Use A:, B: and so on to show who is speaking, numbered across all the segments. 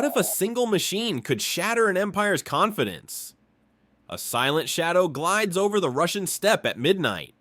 A: what if a single machine could shatter an empire's confidence? A silent shadow glides over the Russian steppe at midnight.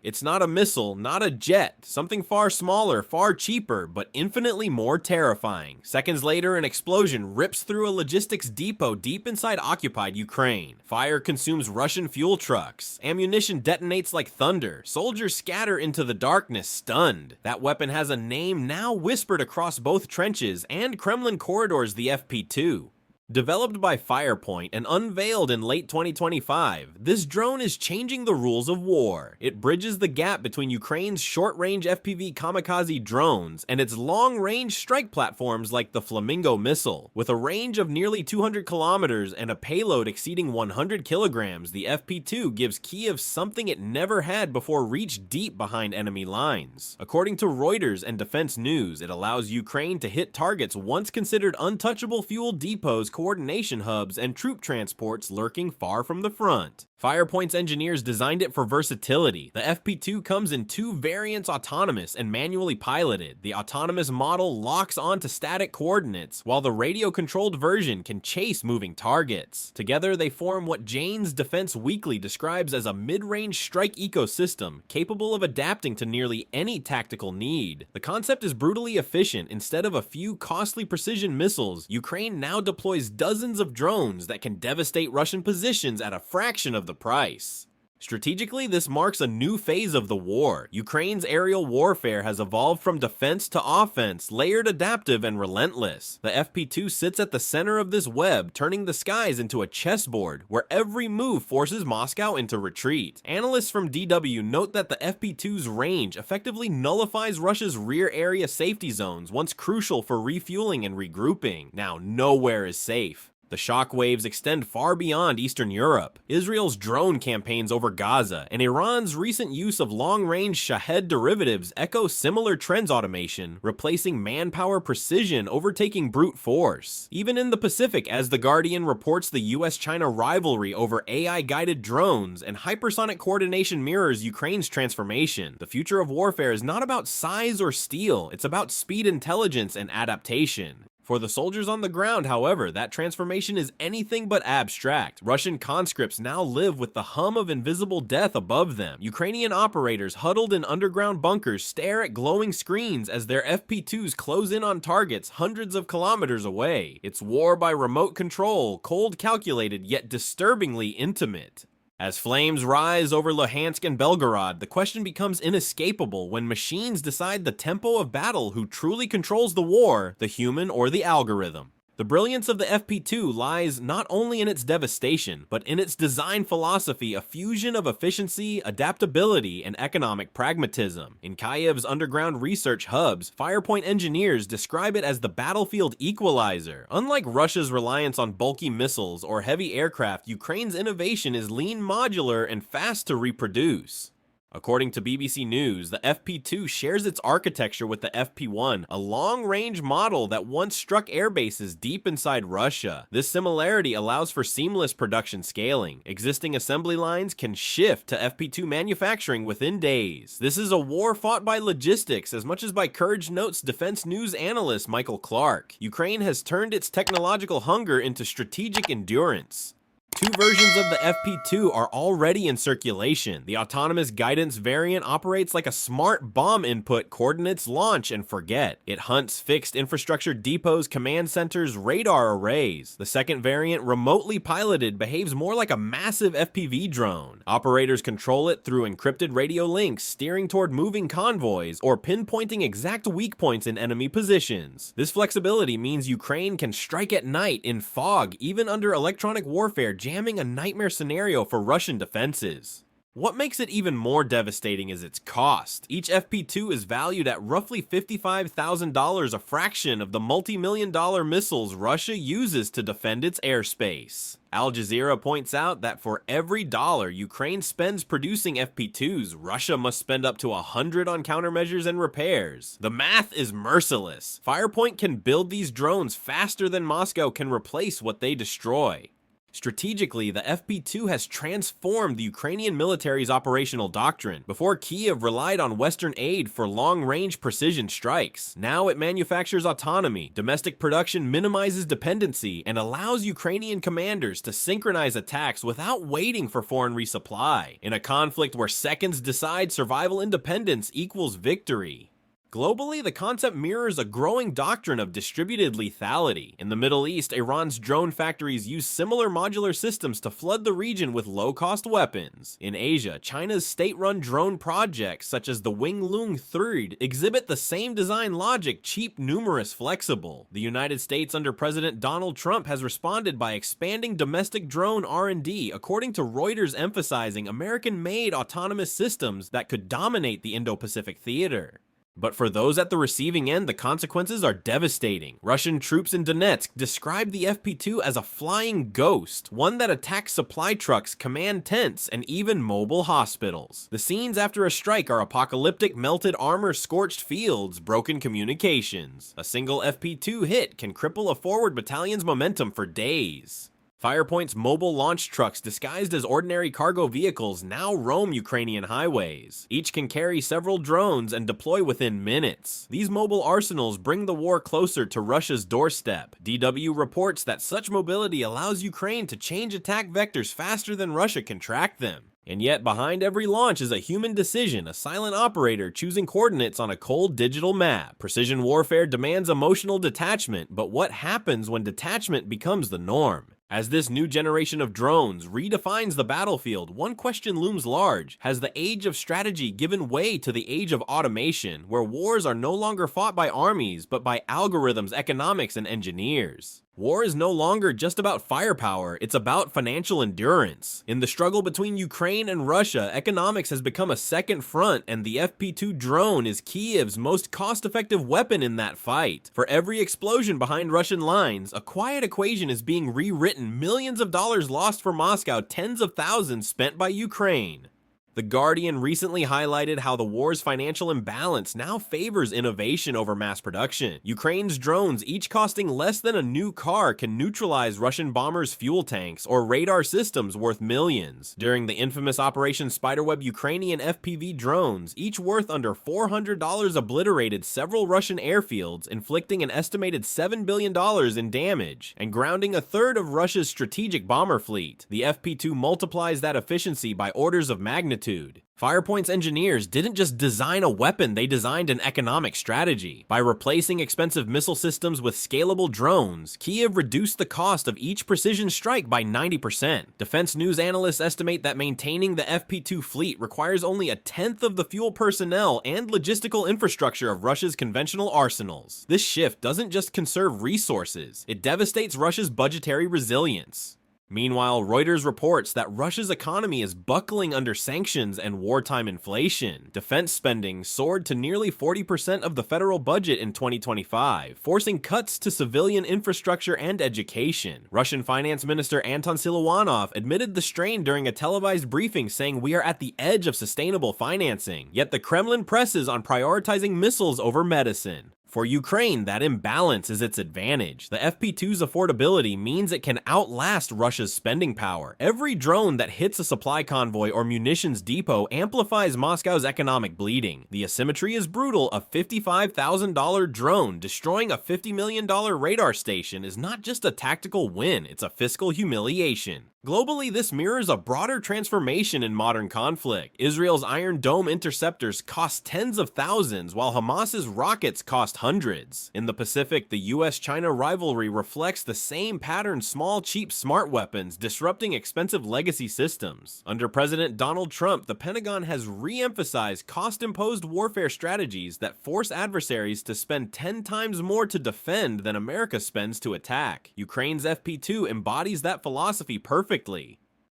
A: It's not a missile, not a jet, something far smaller, far cheaper, but infinitely more terrifying. Seconds later, an explosion rips through a logistics depot deep inside occupied Ukraine. Fire consumes Russian fuel trucks. Ammunition detonates like thunder. Soldiers scatter into the darkness, stunned. That weapon has a name now whispered across both trenches and Kremlin corridors, the FP2. Developed by Firepoint and unveiled in late 2025, this drone is changing the rules of war. It bridges the gap between Ukraine's short-range FPV kamikaze drones and its long-range strike platforms like the Flamingo missile. With a range of nearly 200 kilometers and a payload exceeding 100 kilograms, the FP2 gives Kyiv something it never had before reached deep behind enemy lines. According to Reuters and Defense News, it allows Ukraine to hit targets once considered untouchable fuel depots, coordination hubs, and troop transports lurking far from the front. Firepoint's engineers designed it for versatility. The FP2 comes in two variants, autonomous and manually piloted. The autonomous model locks onto static coordinates, while the radio-controlled version can chase moving targets. Together, they form what Jane's Defense Weekly describes as a mid-range strike ecosystem, capable of adapting to nearly any tactical need. The concept is brutally efficient. Instead of a few costly precision missiles, Ukraine now deploys dozens of drones that can devastate Russian positions at a fraction of the price. Strategically, this marks a new phase of the war. Ukraine's aerial warfare has evolved from defense to offense, layered, adaptive, and relentless. The FP2 sits at the center of this web, turning the skies into a chessboard, where every move forces Moscow into retreat. Analysts from DW note that the FP2's range effectively nullifies Russia's rear area safety zones, once crucial for refueling and regrouping. Now, nowhere is safe. The shockwaves extend far beyond Eastern Europe. Israel's drone campaigns over Gaza and Iran's recent use of long-range Shahed derivatives echo similar trends: automation, replacing manpower, precision, overtaking brute force. Even in the Pacific, as The Guardian reports, the US-China rivalry over AI-guided drones and hypersonic coordination mirrors Ukraine's transformation. The future of warfare is not about size or steel, it's about speed, intelligence, and adaptation. For the soldiers on the ground, however, that transformation is anything but abstract. Russian conscripts now live with the hum of invisible death above them. Ukrainian operators huddled in underground bunkers stare at glowing screens as their FP2s close in on targets hundreds of kilometers away. It's war by remote control, cold calculated, yet disturbingly intimate. As flames rise over Luhansk and Belgorod, the question becomes inescapable: when machines decide the tempo of battle, who truly controls the war, the human or the algorithm? The brilliance of the FP2 lies not only in its devastation, but in its design philosophy, a fusion of efficiency, adaptability, and economic pragmatism. In Kyiv's underground research hubs, Firepoint engineers describe it as the battlefield equalizer. Unlike Russia's reliance on bulky missiles or heavy aircraft, Ukraine's innovation is lean, modular, and fast to reproduce. According to BBC News, the FP2 shares its architecture with the FP1, a long-range model that once struck airbases deep inside Russia. This similarity allows for seamless production scaling. Existing assembly lines can shift to FP2 manufacturing within days. This is a war fought by logistics as much as by courage, notes Defense News analyst Michael Clark. Ukraine has turned its technological hunger into strategic endurance. Two versions of the FP2 are already in circulation. The autonomous guidance variant operates like a smart bomb input: coordinates, launch, and forget. It hunts fixed infrastructure depots, command centers, radar arrays. The second variant, remotely piloted, behaves more like a massive FPV drone. Operators control it through encrypted radio links, steering toward moving convoys, or pinpointing exact weak points in enemy positions. This flexibility means Ukraine can strike at night, in fog, even under electronic warfare, jamming a nightmare scenario for Russian defenses. What makes it even more devastating is its cost. Each FP2 is valued at roughly $55,000, a fraction of the multi-million-dollar missiles Russia uses to defend its airspace. Al Jazeera points out that for every dollar Ukraine spends producing FP2s, Russia must spend up to 100 on countermeasures and repairs. The math is merciless. Firepoint can build these drones faster than Moscow can replace what they destroy. Strategically, the FP2 has transformed the Ukrainian military's operational doctrine. Before, Kyiv relied on Western aid for long-range precision strikes. Now it manufactures autonomy, domestic production minimizes dependency, and allows Ukrainian commanders to synchronize attacks without waiting for foreign resupply. In a conflict where seconds decide, survival independence equals victory. Globally, the concept mirrors a growing doctrine of distributed lethality. In the Middle East, Iran's drone factories use similar modular systems to flood the region with low-cost weapons. In Asia, China's state-run drone projects, such as the Winglong 3, exhibit the same design logic: cheap, numerous, flexible. The United States under President Donald Trump has responded by expanding domestic drone R&D, according to Reuters, emphasizing American-made autonomous systems that could dominate the Indo-Pacific theater. But for those at the receiving end, the consequences are devastating. Russian troops in Donetsk described the FP2 as a flying ghost, one that attacks supply trucks, command tents, and even mobile hospitals. The scenes after a strike are apocalyptic: melted armor, scorched fields, broken communications. A single FP2 hit can cripple a forward battalion's momentum for days. Firepoint's mobile launch trucks, disguised as ordinary cargo vehicles, now roam Ukrainian highways. Each can carry several drones and deploy within minutes. These mobile arsenals bring the war closer to Russia's doorstep. DW reports that such mobility allows Ukraine to change attack vectors faster than Russia can track them. And yet, behind every launch is a human decision, a silent operator choosing coordinates on a cold digital map. Precision warfare demands emotional detachment, but what happens when detachment becomes the norm? As this new generation of drones redefines the battlefield, one question looms large: has the age of strategy given way to the age of automation, where wars are no longer fought by armies, but by algorithms, economics, and engineers? War is no longer just about firepower, it's about financial endurance. In the struggle between Ukraine and Russia, economics has become a second front, and the FP2 drone is Kyiv's most cost-effective weapon in that fight. For every explosion behind Russian lines, a quiet equation is being rewritten: millions of dollars lost for Moscow, tens of thousands spent by Ukraine. The Guardian recently highlighted how the war's financial imbalance now favors innovation over mass production. Ukraine's drones, each costing less than a new car, can neutralize Russian bombers' fuel tanks or radar systems worth millions. During the infamous Operation Spiderweb, Ukrainian FPV drones, each worth under $400, obliterated several Russian airfields, inflicting an estimated $7 billion in damage, and grounding a third of Russia's strategic bomber fleet. The FP2 multiplies that efficiency by orders of magnitude. Firepoint's engineers didn't just design a weapon, they designed an economic strategy. By replacing expensive missile systems with scalable drones, Kyiv reduced the cost of each precision strike by 90%. Defense news analysts estimate that maintaining the FP2 fleet requires only a tenth of the fuel, personnel, and logistical infrastructure of Russia's conventional arsenals. This shift doesn't just conserve resources, it devastates Russia's budgetary resilience. Meanwhile, Reuters reports that Russia's economy is buckling under sanctions and wartime inflation. Defense spending soared to nearly 40% of the federal budget in 2025, forcing cuts to civilian infrastructure and education. Russian Finance Minister Anton Siluanov admitted the strain during a televised briefing, saying, "We are at the edge of sustainable financing." Yet the Kremlin presses on prioritizing missiles over medicine. For Ukraine, that imbalance is its advantage. The FP2's affordability means it can outlast Russia's spending power. Every drone that hits a supply convoy or munitions depot amplifies Moscow's economic bleeding. The asymmetry is brutal. A $55,000 drone destroying a $50 million radar station is not just a tactical win, it's a fiscal humiliation. Globally, this mirrors a broader transformation in modern conflict. Israel's Iron Dome interceptors cost tens of thousands, while Hamas's rockets cost hundreds. In the Pacific, the US-China rivalry reflects the same pattern: small, cheap, smart weapons disrupting expensive legacy systems. Under President Donald Trump, the Pentagon has re-emphasized cost-imposed warfare strategies that force adversaries to spend 10 times more to defend than America spends to attack. Ukraine's FP2 embodies that philosophy perfectly.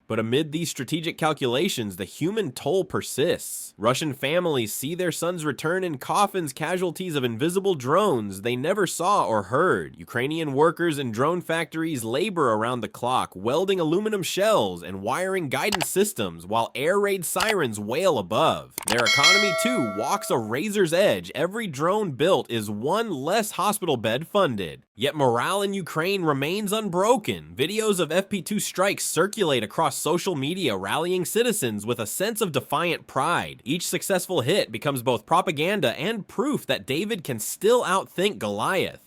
A: But amid these strategic calculations, the human toll persists. Russian families see their sons return in coffins, casualties of invisible drones they never saw or heard. Ukrainian workers in drone factories labor around the clock, welding aluminum shells and wiring guidance systems while air raid sirens wail above. Their economy too walks a razor's edge. Every drone built is one less hospital bed funded. Yet morale in Ukraine remains unbroken. Videos of FP2 strikes circulate across social media, rallying citizens with a sense of defiant pride. Each successful hit becomes both propaganda and proof that David can still outthink Goliath.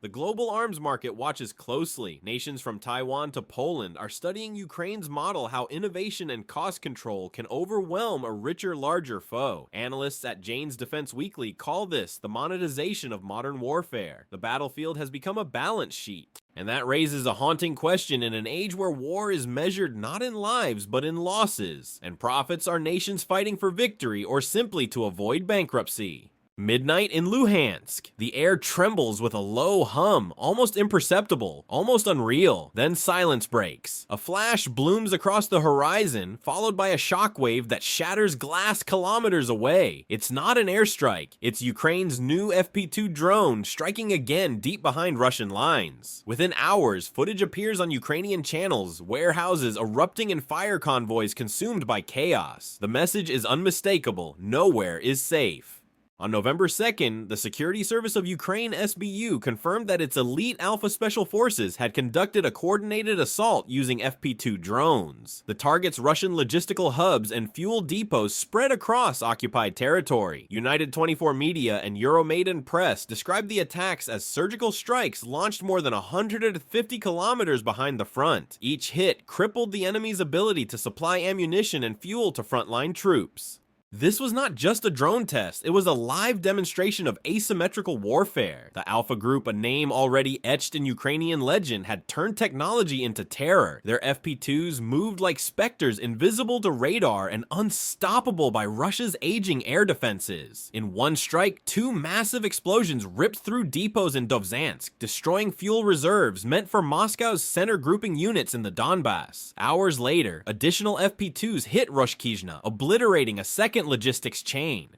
A: The global arms market watches closely. Nations from Taiwan to Poland are studying Ukraine's model how innovation and cost control can overwhelm a richer, larger foe. Analysts at Jane's Defense Weekly call this the monetization of modern warfare. The battlefield has become a balance sheet. And that raises a haunting question in an age where war is measured not in lives but in losses, and profits are nations fighting for victory or simply to avoid bankruptcy. Midnight in Luhansk. The air trembles with a low hum, almost imperceptible, almost unreal. Then silence breaks. A flash blooms across the horizon, followed by a shockwave that shatters glass kilometers away. It's not an airstrike. It's Ukraine's new FP2 drone striking again deep behind Russian lines. Within hours, footage appears on Ukrainian channels, warehouses erupting in fire convoys consumed by chaos. The message is unmistakable. Nowhere is safe. On November 2nd, the Security Service of Ukraine SBU confirmed that its elite Alpha Special Forces had conducted a coordinated assault using FP2 drones. The targets Russian logistical hubs and fuel depots spread across occupied territory. United 24 Media and Euromaidan Press described the attacks as surgical strikes launched more than 150 kilometers behind the front. Each hit crippled the enemy's ability to supply ammunition and fuel to frontline troops. This was not just a drone test, it was a live demonstration of asymmetrical warfare. The Alpha Group, a name already etched in Ukrainian legend, had turned technology into terror. Their FP2s moved like specters, invisible to radar and unstoppable by Russia's aging air defenses. In one strike, two massive explosions ripped through depots in Dovzhansk, destroying fuel reserves meant for Moscow's center grouping units in the Donbass. Hours later, additional FP2s hit Roshkizhna, obliterating a second logistics chain.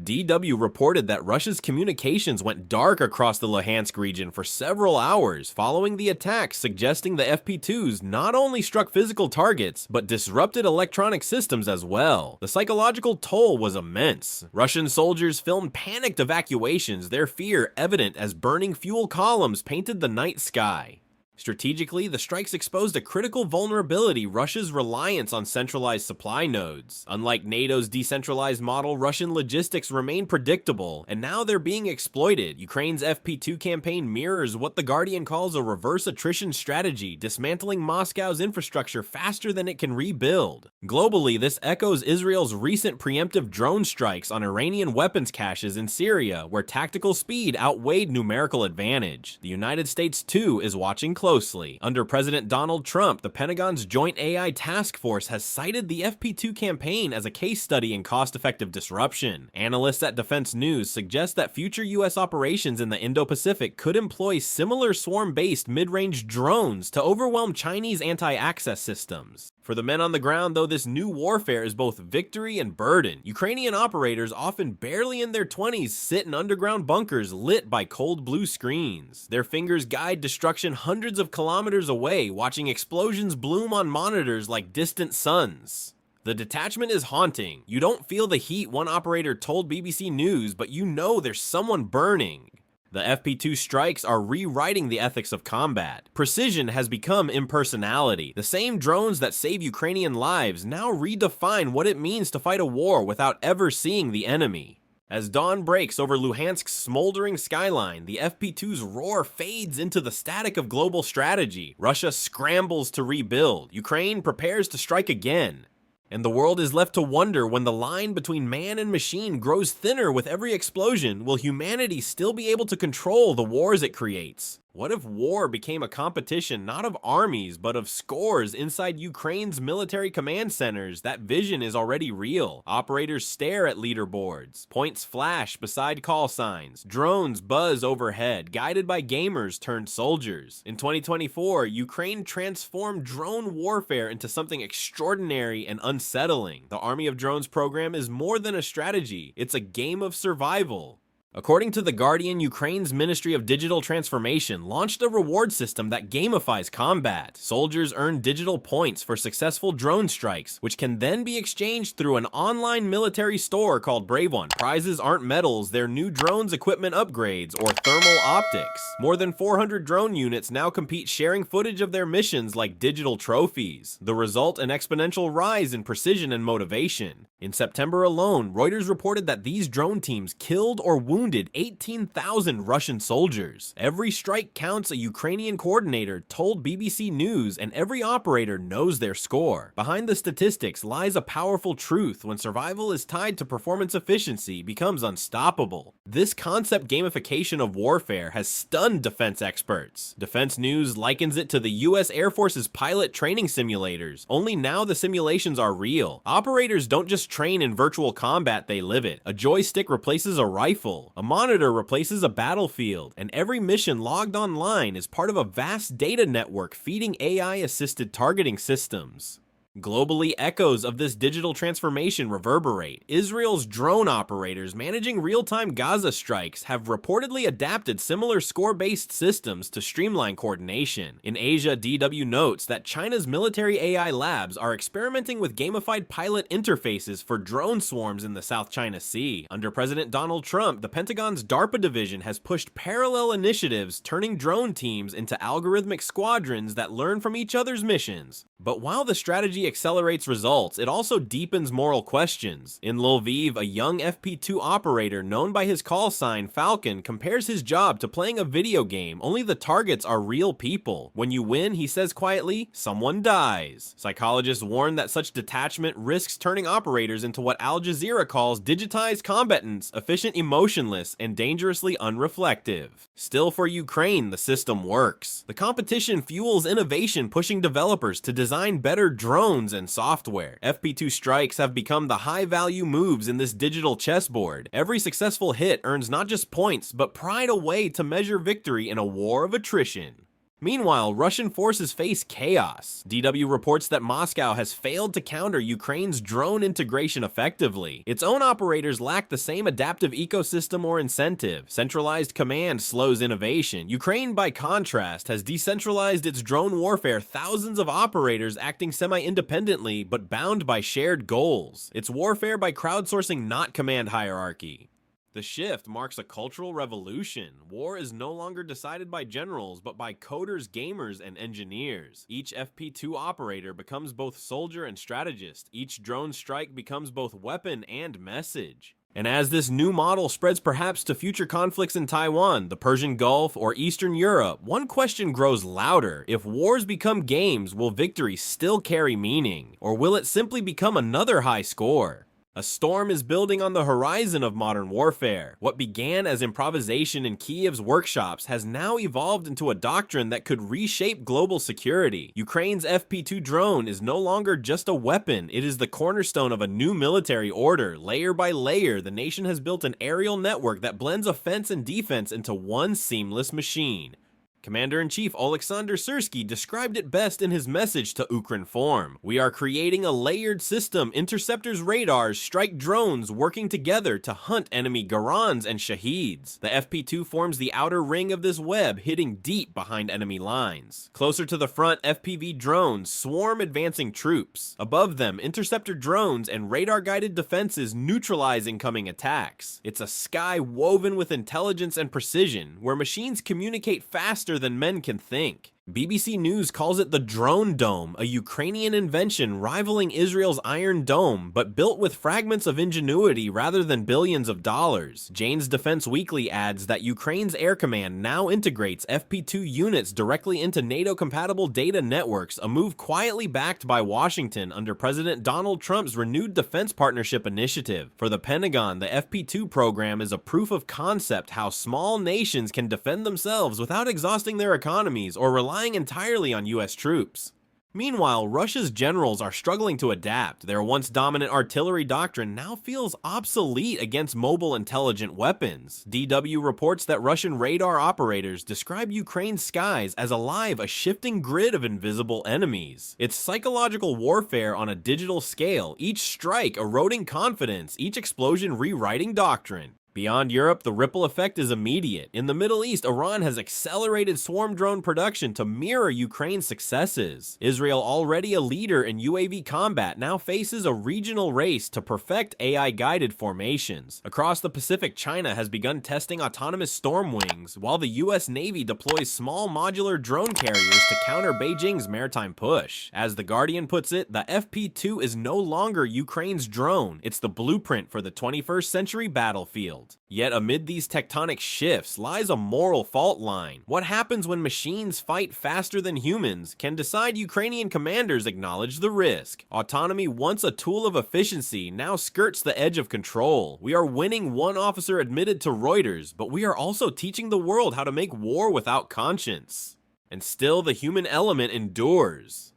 A: DW reported that Russia's communications went dark across the Luhansk region for several hours following the attacks, suggesting the FP2s not only struck physical targets, but disrupted electronic systems as well. The psychological toll was immense. Russian soldiers filmed panicked evacuations, their fear evident as burning fuel columns painted the night sky. Strategically, the strikes exposed a critical vulnerability: Russia's reliance on centralized supply nodes. Unlike NATO's decentralized model, Russian logistics remain predictable, and now they're being exploited. Ukraine's FP2 campaign mirrors what The Guardian calls a reverse attrition strategy, dismantling Moscow's infrastructure faster than it can rebuild. Globally, this echoes Israel's recent preemptive drone strikes on Iranian weapons caches in Syria, where tactical speed outweighed numerical advantage. The United States, too, is watching closely. Under President Donald Trump, the Pentagon's Joint AI Task Force has cited the FP2 campaign as a case study in cost-effective disruption. Analysts at Defense News suggest that future U.S. operations in the Indo-Pacific could employ similar swarm-based mid-range drones to overwhelm Chinese anti-access systems. For the men on the ground, though, this new warfare is both victory and burden. Ukrainian operators, often barely in their 20s, sit in underground bunkers lit by cold blue screens. Their fingers guide destruction hundreds of kilometers away, watching explosions bloom on monitors like distant suns. The detachment is haunting. You don't feel the heat, one operator told BBC News, but you know there's someone burning. The FP2 strikes are rewriting the ethics of combat. Precision has become impersonality. The same drones that save Ukrainian lives now redefine what it means to fight a war without ever seeing the enemy. As dawn breaks over Luhansk's smoldering skyline, the FP2's roar fades into the static of global strategy. Russia scrambles to rebuild. Ukraine prepares to strike again. And the world is left to wonder, when the line between man and machine grows thinner with every explosion, will humanity still be able to control the wars it creates? What if war became a competition not of armies, but of scores inside Ukraine's military command centers? That vision is already real. Operators stare at leaderboards. Points flash beside call signs. Drones buzz overhead, guided by gamers turned soldiers. In 2024, Ukraine transformed drone warfare into something extraordinary and unsettling. The Army of Drones program is more than a strategy. It's a game of survival. According to The Guardian, Ukraine's Ministry of Digital Transformation launched a reward system that gamifies combat. Soldiers earn digital points for successful drone strikes, which can then be exchanged through an online military store called Brave One. Prizes aren't medals, they're new drones equipment upgrades or thermal optics. More than 400 drone units now compete, sharing footage of their missions like digital trophies. The result, an exponential rise in precision and motivation. In September alone, Reuters reported that these drone teams killed or wounded 18,000 Russian soldiers. Every strike counts, a Ukrainian coordinator told BBC News, and every operator knows their score. Behind the statistics lies a powerful truth: when survival is tied to performance efficiency, becomes unstoppable. This concept gamification of warfare has stunned defense experts. Defense News likens it to the US Air Force's pilot training simulators, only now the simulations are real. Operators don't just train in virtual combat, they live it. A joystick replaces a rifle. A monitor replaces a battlefield, and every mission logged online is part of a vast data network feeding AI-assisted targeting systems. Globally, echoes of this digital transformation reverberate. Israel's drone operators managing real-time Gaza strikes have reportedly adapted similar score-based systems to streamline coordination. In Asia, DW notes that China's military AI labs are experimenting with gamified pilot interfaces for drone swarms in the South China Sea. Under President Donald Trump, the Pentagon's DARPA division has pushed parallel initiatives, turning drone teams into algorithmic squadrons that learn from each other's missions. But while the strategy accelerates results, it also deepens moral questions. In Lviv, a young FP2 operator known by his call sign Falcon compares his job to playing a video game, only the targets are real people. When you win, he says quietly, someone dies. Psychologists warn that such detachment risks turning operators into what Al Jazeera calls digitized combatants, efficient, emotionless, and dangerously unreflective. Still, for Ukraine, the system works. The competition fuels innovation, pushing developers to design better drones and software. FP2 strikes have become the high-value moves in this digital chessboard. Every successful hit earns not just points, but pride, a way to measure victory in a war of attrition. Meanwhile, Russian forces face chaos. DW reports that Moscow has failed to counter Ukraine's drone integration effectively. Its own operators lack the same adaptive ecosystem or incentive. Centralized command slows innovation. Ukraine, by contrast, has decentralized its drone warfare, thousands of operators acting semi-independently but bound by shared goals. It's warfare by crowdsourcing, not command hierarchy. The shift marks a cultural revolution. War is no longer decided by generals, but by coders, gamers, and engineers. Each FP2 operator becomes both soldier and strategist. Each drone strike becomes both weapon and message. And as this new model spreads perhaps to future conflicts in Taiwan, the Persian Gulf, or Eastern Europe, one question grows louder. If wars become games, will victory still carry meaning? Or will it simply become another high score? A storm is building on the horizon of modern warfare. What began as improvisation in Kiev's workshops has now evolved into a doctrine that could reshape global security. Ukraine's FP2 drone is no longer just a weapon, it is the cornerstone of a new military order. Layer by layer, the nation has built an aerial network that blends offense and defense into one seamless machine. Commander-in-Chief Oleksandr Syrsky described it best in his message to Ukrinform. We are creating a layered system, interceptors, radars, strike drones working together to hunt enemy Garans and Shaheeds. The FP2 forms the outer ring of this web, hitting deep behind enemy lines. Closer to the front, FPV drones swarm advancing troops. Above them, interceptor drones and radar-guided defenses neutralize incoming attacks. It's a sky woven with intelligence and precision, where machines communicate faster than men can think. BBC News calls it the Drone Dome, a Ukrainian invention rivaling Israel's Iron Dome, but built with fragments of ingenuity rather than billions of dollars. Jane's Defense Weekly adds that Ukraine's Air Command now integrates FP2 units directly into NATO-compatible data networks, a move quietly backed by Washington under President Donald Trump's renewed defense partnership initiative. For the Pentagon, the FP2 program is a proof of concept how small nations can defend themselves without exhausting their economies or relying entirely on US troops. Meanwhile, Russia's generals are struggling to adapt. Their once dominant artillery doctrine now feels obsolete against mobile intelligent weapons. DW reports that Russian radar operators describe Ukraine's skies as alive, a shifting grid of invisible enemies. It's psychological warfare on a digital scale, each strike eroding confidence, each explosion rewriting doctrine. Beyond Europe, the ripple effect is immediate. In the Middle East, Iran has accelerated swarm drone production to mirror Ukraine's successes. Israel, already a leader in UAV combat, now faces a regional race to perfect AI-guided formations. Across the Pacific, China has begun testing autonomous storm wings, while the US Navy deploys small modular drone carriers to counter Beijing's maritime push. As The Guardian puts it, the FP2 is no longer Ukraine's drone, it's the blueprint for the 21st century battlefield. Yet amid these tectonic shifts lies a moral fault line. What happens when machines fight faster than humans? Can decide Ukrainian commanders acknowledge the risk? Autonomy, once a tool of efficiency, now skirts the edge of control. We are winning, one officer admitted to Reuters, but we are also teaching the world how to make war without conscience. And still the human element endures.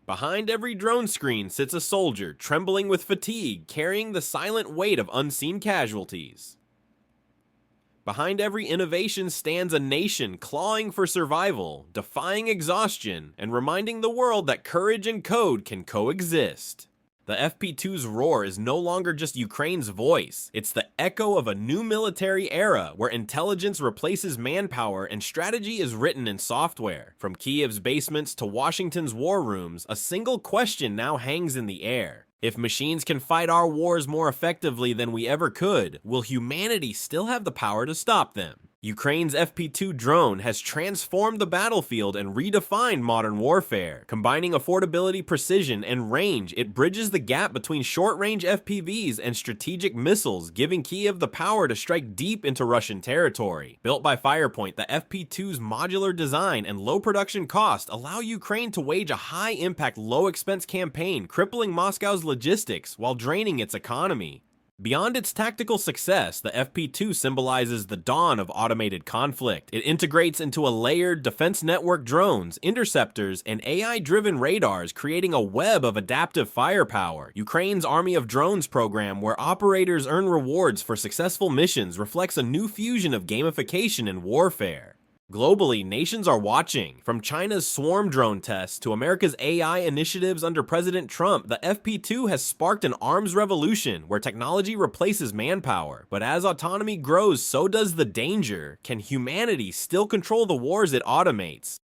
A: Behind every drone screen sits a soldier, trembling with fatigue, carrying the silent weight of unseen casualties. Behind every innovation stands a nation clawing for survival, defying exhaustion, and reminding the world that courage and code can coexist. The FP2's roar is no longer just Ukraine's voice, it's the echo of a new military era where intelligence replaces manpower and strategy is written in software. From Kiev's basements to Washington's war rooms, a single question now hangs in the air. If machines can fight our wars more effectively than we ever could, will humanity still have the power to stop them? Ukraine's FP2 drone has transformed the battlefield and redefined modern warfare. Combining affordability, precision, and range, it bridges the gap between short-range FPVs and strategic missiles, giving Kiev the power to strike deep into Russian territory. Built by Firepoint, the FP2's modular design and low production cost allow Ukraine to wage a high-impact, low-expense campaign, crippling Moscow's logistics while draining its economy. Beyond its tactical success, the FP2 symbolizes the dawn of automated conflict. It integrates into a layered defense network drones, interceptors, and AI-driven radars, creating a web of adaptive firepower. Ukraine's Army of Drones program, where operators earn rewards for successful missions, reflects a new fusion of gamification and warfare. Globally, nations are watching. From China's swarm drone tests to America's AI initiatives under President Trump, the FP2 has sparked an arms revolution where technology replaces manpower. But as autonomy grows, so does the danger. Can humanity still control the wars it automates?